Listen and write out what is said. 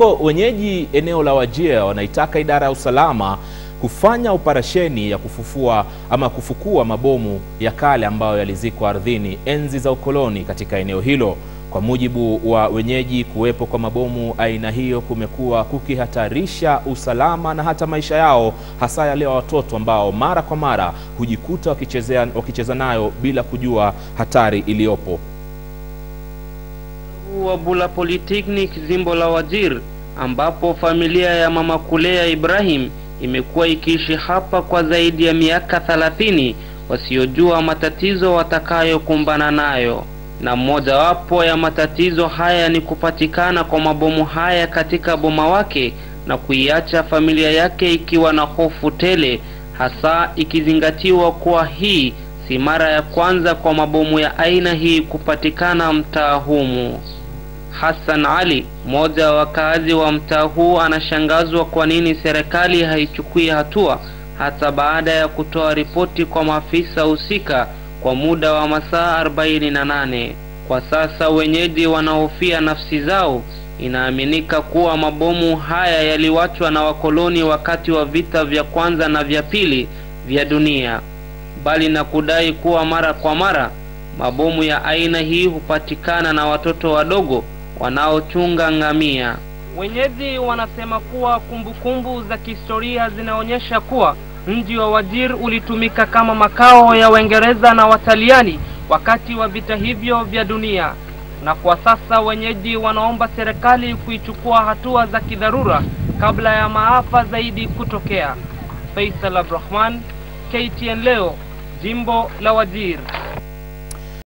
Wenyeji eneo la Wajir wanaitaka idara ya usalama kufanya operesheni ya kufukua mabomu ya kale ambayo yalizikwa ardhini enzi za ukoloni katika eneo hilo. Kwa mujibu wa wenyeji, kuwepo kwa mabomu aina hiyo kumekuwa kukihatarisha usalama na hata maisha yao, hasa yale watoto ambao mara kwa mara hujikuta wakicheza nayo bila kujua hatari iliyopo. Wa Bula Polytechnic Jimbo la Wajir, ambapo familia ya Mama Kulea Ibrahim imekuwa ikiishi hapa kwa zaidi ya miaka 30, wasiojua matatizo watakayokumbana nayo. Na mmoja wapo ya matatizo haya ni kupatikana kwa mabomu haya katika boma wake, na kuiacha familia yake ikiwa na hofu tele, hasa ikizingatiwa kuwa hii si mara ya kwanza kwa mabomu ya aina hii kupatikana mtaa humu. Hassan Ali, mmoja wa wakazi wa mtaa huu, anashangazwa kwa nini serikali haichukui hatua hata baada ya kutoa ripoti kwa maafisa husika kwa muda wa masaa 48. Kwa sasa wenyeji wanahofia nafsi zao. Inaaminika kuwa mabomu haya yaliwachwa na wakoloni wakati wa vita vya kwanza na vya pili vya dunia, bali na kudai kuwa mara kwa mara mabomu ya aina hii hupatikana na watoto wadogo wanaochunga ngamia. Wenyeji wanasema kuwa kumbukumbu za kihistoria zinaonyesha kuwa mji wa Wajir ulitumika kama makao ya Waingereza na Wataliani wakati wa vita hivyo vya dunia, na kwa sasa wenyeji wanaomba serikali kuichukua hatua za kidharura kabla ya maafa zaidi kutokea. Faisal Abdurrahman, KTN leo, Jimbo la Wajir.